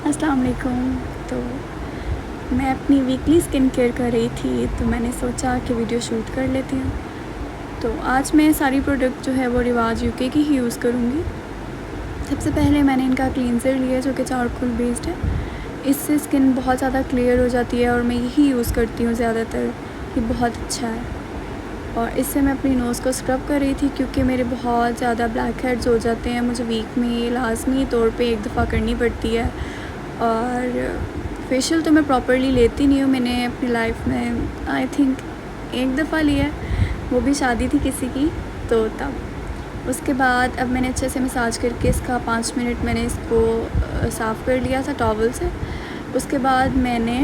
अस्सलाम वालेकुम। तो मैं अपनी वीकली स्किन केयर कर रही थी, तो मैंने सोचा कि वीडियो शूट कर लेती हूँ। तो आज मैं सारी प्रोडक्ट जो है वो रिवाज यूके की ही यूज़ करूँगी। सबसे पहले मैंने इनका क्लींजर लिया जो कि चारकोल बेस्ड है। इससे स्किन बहुत ज़्यादा क्लियर हो जाती है और मैं यही यूज़ करती हूँ ज़्यादातर। ये बहुत अच्छा है। और इससे मैं अपनी नोज़ को स्क्रब कर रही थी क्योंकि मेरे बहुत ज़्यादा ब्लैक हेड्स हो जाते हैं। मुझे वीक में लाज़मी तौर पे एक दफ़ा करनी पड़ती है। और फेशियल तो मैं प्रॉपरली लेती नहीं हूँ। मैंने अपनी लाइफ में आई थिंक एक दफ़ा लिया है, वो भी शादी थी किसी की, तो तब। उसके बाद अब मैंने अच्छे से मसाज करके इसका 5 मिनट मैंने इसको साफ़ कर लिया था टॉवल से। उसके बाद मैंने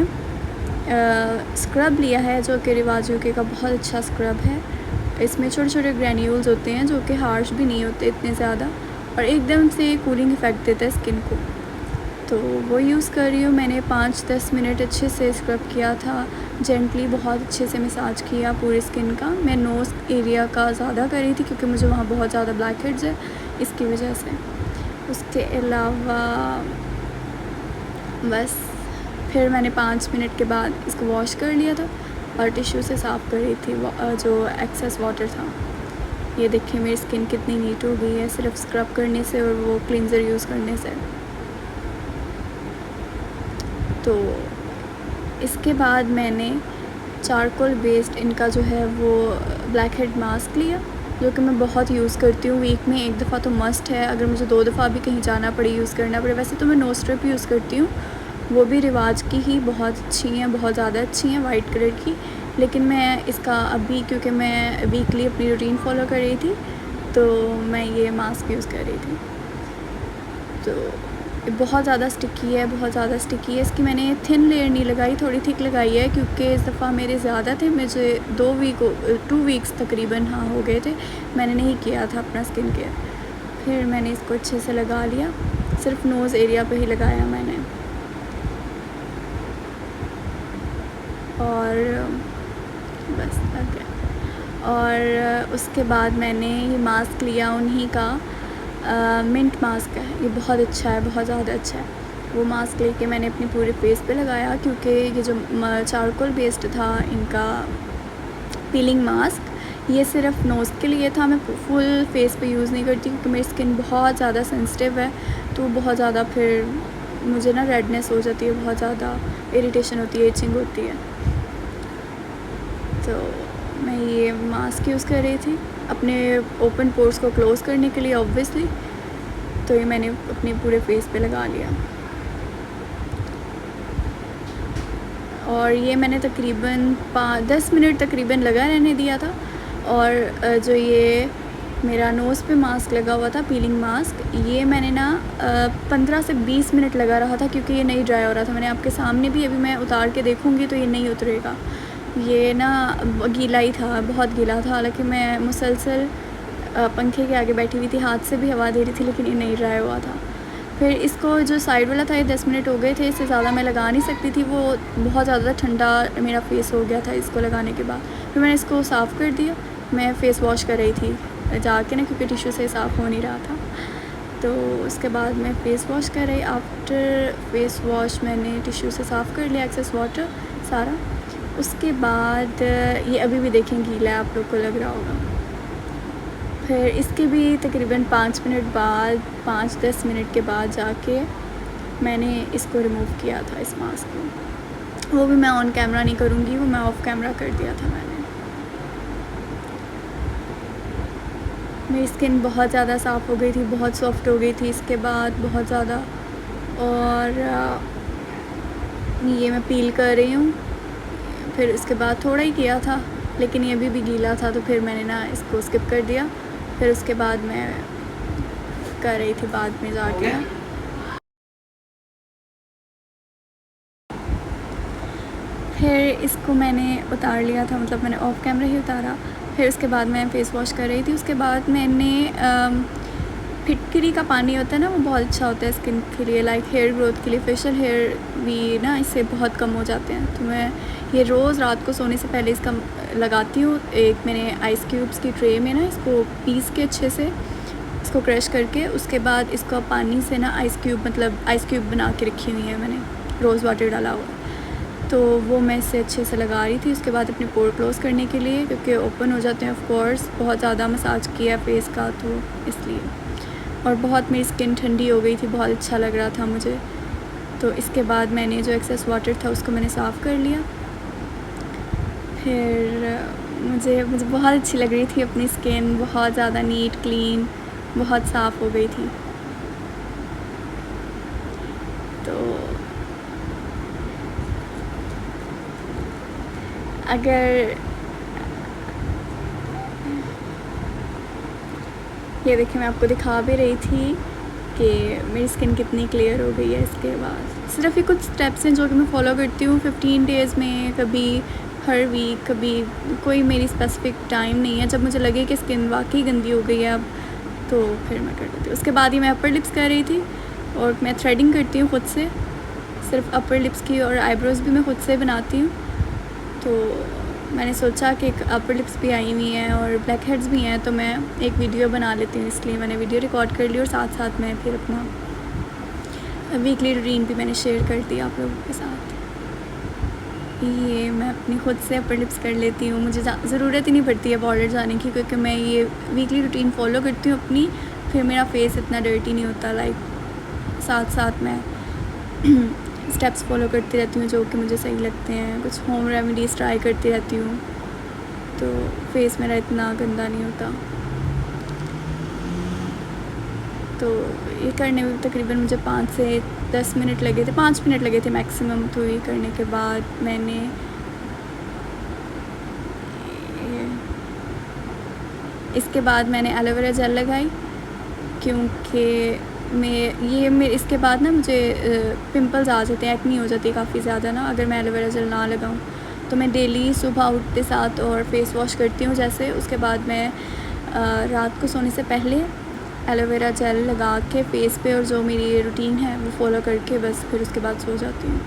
स्क्रब लिया है जो कि रिवाज यूके का बहुत अच्छा स्क्रब है। इसमें छोटे छोटे ग्रैन्यूल्स होते हैं जो कि हार्श भी नहीं होते इतने ज़्यादा और एकदम से कूलिंग इफ़ेक्ट देता है स्किन को। तो वो यूज़ कर रही हूँ। मैंने 5-10 मिनट अच्छे से स्क्रब किया था, जेंटली बहुत अच्छे से मसाज किया पूरी स्किन का। मैं नोज़ एरिया का ज़्यादा कर रही थी क्योंकि मुझे वहाँ बहुत ज़्यादा ब्लैक हेड्स है, इसकी वजह से। उसके अलावा बस फिर मैंने 5 मिनट के बाद इसको वॉश कर लिया था और टिश्यू से साफ़ कर रही थी जो एक्सेस वाटर था। ये देखिए मेरी स्किन कितनी नीट हो गई है सिर्फ स्क्रब करने से और वो क्लींजर यूज़ करने से। तो इसके बाद मैंने चारकोल बेस्ड इनका जो है वो ब्लैक हेड मास्क लिया जो कि मैं बहुत यूज़ करती हूँ। वीक में एक दफ़ा तो मस्ट है, अगर मुझे 2 दफ़ा भी कहीं जाना पड़े यूज़ करना पड़े। वैसे तो मैं नो स्ट्रिप यूज़ करती हूँ, वो भी रिवाज की ही बहुत अच्छी हैं, बहुत ज़्यादा अच्छी हैं वाइट कलर की। लेकिन मैं इसका अभी क्योंकि मैं वीकली अपनी रूटीन फॉलो कर रही थी तो मैं ये मास्क यूज़ कर रही थी। तो बहुत ज़्यादा स्टिकी है, बहुत ज़्यादा स्टिकी है। इसकी मैंने थिन लेयर नहीं लगाई, थोड़ी थिक लगाई है क्योंकि इस दफ़ा मेरे ज़्यादा थे। मुझे 2 वीक्स तकरीबन हाँ हो गए थे, मैंने नहीं किया था अपना स्किन केयर। फिर मैंने इसको अच्छे से लगा लिया, सिर्फ नोज़ एरिया पे ही लगाया मैंने। और बस लग गया। और उसके बाद मैंने ये मास्क लिया उन्हीं का, मिंट मास्क है। ये बहुत अच्छा है, बहुत ज़्यादा अच्छा है। वो मास्क लेके मैंने अपने पूरे फेस पे लगाया क्योंकि ये जो चारकोल बेस्ड था इनका पीलिंग मास्क, ये सिर्फ नोज़ के लिए था। मैं फुल फेस पे यूज़ नहीं करती क्योंकि मेरी स्किन बहुत ज़्यादा सेंसिटिव है, तो बहुत ज़्यादा फिर मुझे ना रेडनेस हो जाती है, बहुत ज़्यादा इरिटेशन होती है, इचिंग होती है। तो मैं ये मास्क यूज़ कर रही थी अपने ओपन पोर्स को क्लोज़ करने के लिए ऑब्वियसली। तो ये मैंने अपने पूरे फेस पे लगा लिया और ये मैंने तकरीबन 10 मिनट तकरीबन लगा रहने दिया था। और जो ये मेरा नोज़ पे मास्क लगा हुआ था पीलिंग मास्क, ये मैंने ना 15 से 20 मिनट लगा रहा था क्योंकि ये नहीं ड्राई हो रहा था। मैंने आपके सामने भी अभी मैं उतार के देखूँगी तो ये नहीं उतरेगा, ये ना गीला ही था, बहुत गीला था। हालांकि मैं मुसलसल पंखे के आगे बैठी हुई थी, हाथ से भी हवा दे रही थी, लेकिन ये नहीं ड्राई हुआ था। फिर इसको जो साइड वाला था ये 10 मिनट हो गए थे, इससे ज़्यादा मैं लगा नहीं सकती थी, वो बहुत ज़्यादा ठंडा मेरा फेस हो गया था इसको लगाने के बाद। फिर मैंने इसको साफ़ कर दिया। मैं फ़ेस वॉश कर रही थी जाके ना क्योंकि टिश्यू से साफ़ हो नहीं रहा था। तो उसके बाद मैं फ़ेस वॉश कर रही। आफ्टर फेस वॉश मैंने टिश्यू से साफ़ कर लिया एक्सेस वाटर सारा। उसके बाद ये अभी भी देखें गीला है, आप लोग को लग रहा होगा। फिर इसके भी तकरीबन 5 मिनट बाद, 5-10 मिनट के बाद जाके मैंने इसको रिमूव किया था इस मास्क को। वो भी मैं ऑन कैमरा नहीं करूँगी, वो मैं ऑफ़ कैमरा कर दिया था मैंने। मेरी स्किन बहुत ज़्यादा साफ़ हो गई थी, बहुत सॉफ्ट हो गई थी इसके बाद बहुत ज़्यादा। और ये मैं पील कर रही हूँ। फिर उसके बाद थोड़ा ही किया था लेकिन ये भी गीला था, तो फिर मैंने ना इसको स्किप कर दिया। फिर उसके बाद मैं कर रही थी बाद में जाके ना। फिर इसको मैंने उतार लिया था, मतलब मैंने ऑफ़ कैमरा ही उतारा। फिर उसके बाद मैं फ़ेस वॉश कर रही थी। उसके बाद मैंने फिटकरी का पानी होता है ना, वो बहुत अच्छा होता है स्किन के लिए, लाइक हेयर ग्रोथ के लिए। फेशियल हेयर भी ना इससे बहुत कम हो जाते हैं। तो मैं ये रोज़ रात को सोने से पहले इसका लगाती हूँ। एक मैंने आइस क्यूब्स की ट्रे में ना इसको पीस के अच्छे से इसको क्रश करके उसके बाद इसको पानी से ना आइस क्यूब बना के रखी हुई है मैंने, रोज़ वाटर डाला हुआ। तो वो मैं इसे अच्छे से लगा रही थी। उसके बाद अपने पोर क्लोज़ करने के लिए, क्योंकि ओपन हो जाते हैं ऑफ कोर्स, बहुत ज़्यादा मसाज किया फेस का तो इसलिए। और बहुत मेरी स्किन ठंडी हो गई थी, बहुत अच्छा लग रहा था मुझे। तो इसके बाद मैंने जो एक्सेस वाटर था उसको मैंने साफ़ कर लिया। फिर मुझे बहुत अच्छी लग रही थी अपनी स्किन, बहुत ज़्यादा नीट क्लीन, बहुत साफ़ हो गई थी। तो अगर ये देखिए, मैं आपको दिखा भी रही थी कि मेरी स्किन कितनी क्लियर हो गई है इसके बाद। सिर्फ ये कुछ स्टेप्स हैं जो कि मैं फ़ॉलो करती हूँ 15 डेज़ में, कभी हर वीक, कभी कोई मेरी स्पेसिफिक टाइम नहीं है। जब मुझे लगे कि स्किन वाकई गंदी हो गई है अब, तो फिर मैं कर लेती हूँ। उसके बाद ही मैं अपर लिप्स कर रही थी, और मैं थ्रेडिंग करती हूँ ख़ुद से, सिर्फ अपर लिप्स की, और आईब्रोज़ भी मैं ख़ुद से बनाती हूँ। तो मैंने सोचा कि एक अपर लिप्स भी आई हुई हैं और ब्लैक हेड्स भी हैं, तो मैं एक वीडियो बना लेती हूँ, इसलिए मैंने वीडियो रिकॉर्ड कर ली। और साथ साथ मैं फिर अपना वीकली रूटीन भी मैंने शेयर कर दिया आप लोगों के साथ। ये मैं अपनी ख़ुद से अपर लिप्स कर लेती हूँ, मुझे ज़रूरत ही नहीं पड़ती है पार्लर जाने की, क्योंकि मैं ये वीकली रूटीन फॉलो करती हूँ अपनी। फिर मेरा फेस इतना डर्टी नहीं होता। साथ साथ मैं स्टेप्स फॉलो करती रहती हूँ जो कि मुझे सही लगते हैं। कुछ होम रेमेडीज़ ट्राई करती रहती हूँ, तो फेस मेरा इतना गंदा नहीं होता। तो ये करने में तकरीबन मुझे 5 से 10 मिनट लगे थे, 5 मिनट लगे थे मैक्सिमम। तो ये करने के बाद मैंने इसके बाद मैंने एलोवेरा जेल लगाई, क्योंकि मेरे इसके बाद ना मुझे पिंपल्स आ जाते हैं, एक्नी हो जाती है काफ़ी ज़्यादा ना, अगर मैं एलोवेरा जेल ना लगाऊं। तो मैं डेली सुबह उठते साथ और फेस वॉश करती हूँ जैसे। उसके बाद मैं रात को सोने से पहले एलोवेरा जेल लगा के फेस पे, और जो मेरी रूटीन है वो फॉलो करके बस फिर उसके बाद सो जाती हूँ।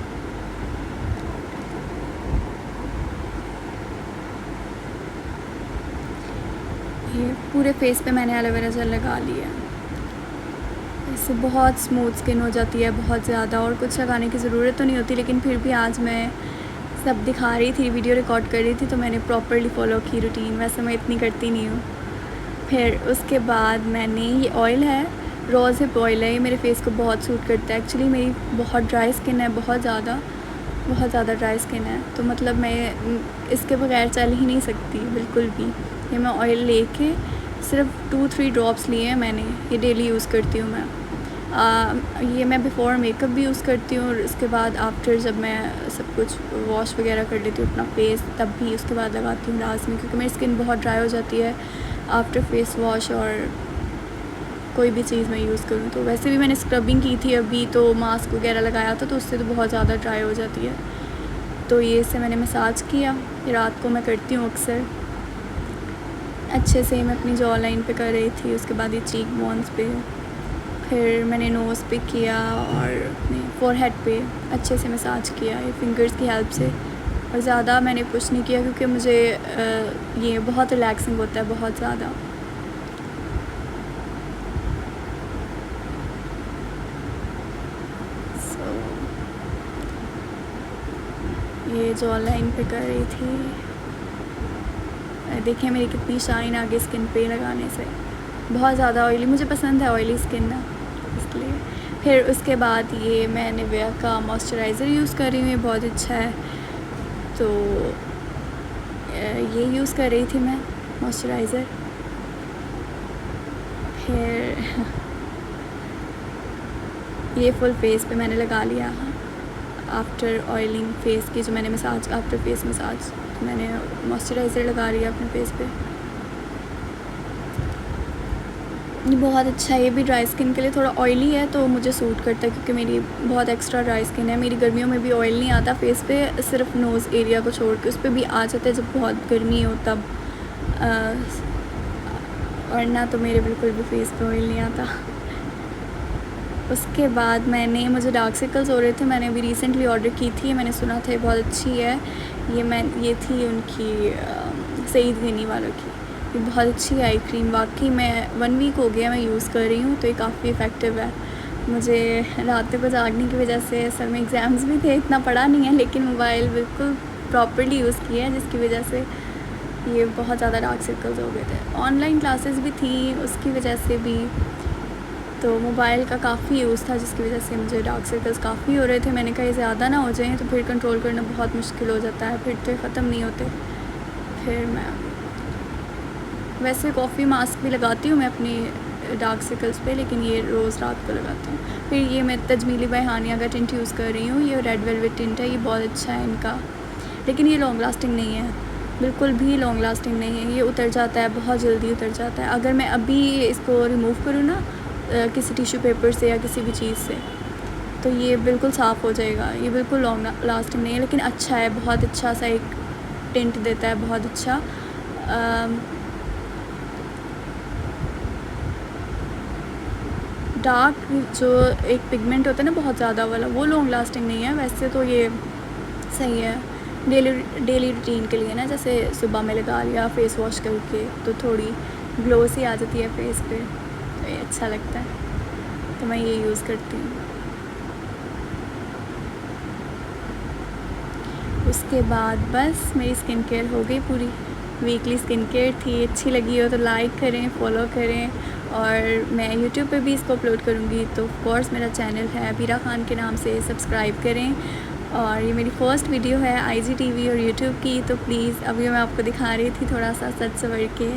ये पूरे फेस पे मैंने एलोवेरा जेल लगा लिया। इससे बहुत स्मूथ स्किन हो जाती है, बहुत ज़्यादा, और कुछ लगाने की ज़रूरत तो नहीं होती। लेकिन फिर भी आज मैं सब दिखा रही थी, वीडियो रिकॉर्ड कर रही थी, तो मैंने प्रॉपरली फ़ॉलो की रूटीन। वैसे मैं इतनी करती नहीं हूँ। फिर उसके बाद मैंने ये ऑयल है, रोज़ हिप ऑयल है, ये मेरे फेस को बहुत सूट करता है। एक्चुअली मेरी बहुत ड्राई स्किन है, बहुत ज़्यादा ड्राई स्किन है, तो मतलब मैं इसके बगैर चल ही नहीं सकती बिल्कुल भी। ये मैं ऑयल लेके सिर्फ 2-3 ड्रॉप्स लिए हैं मैंने, ये डेली यूज़ करती हूँ मैं। ये मैं बिफ़ोर मेकअप भी यूज़ करती हूँ, और उसके बाद आफ्टर जब मैं सब कुछ वॉश वगैरह कर लेती हूँ अपना फेस, तब भी उसके बाद लगाती हूँ लास्ट में, क्योंकि मेरी स्किन बहुत ड्राई हो जाती है आफ्टर फेस वॉश और कोई भी चीज़ मैं यूज़ करूँ तो। वैसे भी मैंने स्क्रबिंग की थी अभी, तो मास्क वगैरह लगाया था, तो उससे तो बहुत ज़्यादा ड्राई हो जाती है। तो ये से मैंने मसाज किया, ये रात को मैं करती हूँ अक्सर अच्छे से। मैं अपनी जॉ लाइन पे कर रही थी, उसके बाद ये चीक बोन्स पे, फिर मैंने नोज़ पे किया और अपने फोरहेड पे अच्छे से मसाज किया ये फिंगर्स की हेल्प से। और ज़्यादा मैंने कुछ नहीं किया, क्योंकि मुझे ये बहुत रिलैक्सिंग होता है, बहुत ज़्यादा। ये जॉ लाइन पे कर रही थी। देखिए मेरी कितनी शाइन आ गई स्किन पे लगाने से। बहुत ज़्यादा ऑयली, मुझे पसंद है ऑयली स्किन ना, इसलिए। फिर उसके बाद ये मैं निविया का मॉइस्चराइज़र यूज़ कर रही हूँ, ये बहुत अच्छा है। तो ये यूज़ कर रही थी मैं मॉइस्चराइज़र। फिर ये फुल फेस पे मैंने लगा लिया आफ्टर ऑयलिंग फेस की, जो मैंने मसाज आफ्टर फेस मसाज मैंने मॉइस्चराइज़र लगा लिया अपने फेस पे। ये बहुत अच्छा है, ये भी ड्राई स्किन के लिए। थोड़ा ऑयली है तो मुझे सूट करता है, क्योंकि मेरी बहुत एक्स्ट्रा ड्राई स्किन है। मेरी गर्मियों में भी ऑयल नहीं आता फेस पे, सिर्फ नोज़ एरिया को छोड़ के, उस पर भी आ जाता है जब बहुत गर्मी हो तब, वरना तो मेरे बिल्कुल भी फेस पे ऑयल नहीं आता। उसके बाद मुझे डार्क सर्कल्स हो रहे थे, मैंने अभी रिसेंटली ऑर्डर की थी, मैंने सुना था बहुत अच्छी है। ये थी उनकी सईद गनी वालों की, ये बहुत अच्छी आई क्रीम, वाकई मैं 1 वीक हो गया मैं यूज़ कर रही हूँ, तो ये काफ़ी इफ़ेक्टिव है। मुझे रातों को जागने की वजह से सर में एग्ज़ाम्स भी थे, इतना पढ़ा नहीं है, लेकिन मोबाइल बिल्कुल प्रॉपर्ली यूज़ किया है, जिसकी वजह से ये बहुत ज़्यादा डार्क सर्कल्स हो गए थे। ऑनलाइन क्लासेस भी थी, उसकी वजह से भी तो मोबाइल का काफ़ी यूज़ था, जिसकी वजह से मुझे डार्क सर्कल्स काफ़ी हो रहे थे। मैंने कहा ये ज़्यादा ना हो जाएँ तो फिर कंट्रोल करना बहुत मुश्किल हो जाता है, फिर तो ख़त्म नहीं होते। फिर मैं वैसे कॉफ़ी मास्क भी लगाती हूँ मैं अपनी डार्क सर्कल्स पे, लेकिन ये रोज़ रात को लगाती हूँ। फिर ये मैं तजमीली बाय हानिया का टिंट यूज़ कर रही हूँ, ये रेड वेलवेट टिंट है, ये बहुत अच्छा है इनका, लेकिन ये लॉन्ग लास्टिंग नहीं है, बिल्कुल भी लॉन्ग लास्टिंग नहीं है। ये उतर जाता है, बहुत जल्दी उतर जाता है। अगर मैं अभी इसको रिमूव करूँ ना किसी टिश्यू पेपर से या किसी भी चीज़ से, तो ये बिल्कुल साफ़ हो जाएगा। ये बिल्कुल लॉन्ग लास्टिंग नहीं है, लेकिन अच्छा है, बहुत अच्छा सा एक टिंट देता है, बहुत अच्छा। डार्क जो एक पिगमेंट होता है ना बहुत ज़्यादा वाला, वो लॉन्ग लास्टिंग नहीं है। वैसे तो ये सही है डेली रूटीन के लिए ना, जैसे सुबह में लगा लिया फेस वॉश करके, तो थोड़ी ग्लो सी आ जाती है फेस पे, तो ये अच्छा लगता है, तो मैं ये यूज़ करती हूँ। उसके बाद बस मेरी स्किन केयर हो गई पूरी। वीकली स्किन केयर थी, अच्छी लगी हो तो लाइक करें, फॉलो करें, और मैं यूट्यूब पे भी इसको अपलोड करूँगी, तो ऑफ कोर्स मेरा चैनल है बीरा खान के नाम से, सब्सक्राइब करें। और ये मेरी फ़र्स्ट वीडियो है IGTV और यूट्यूब की, तो प्लीज़ अभी मैं आपको दिखा रही थी थोड़ा सा सच सवर के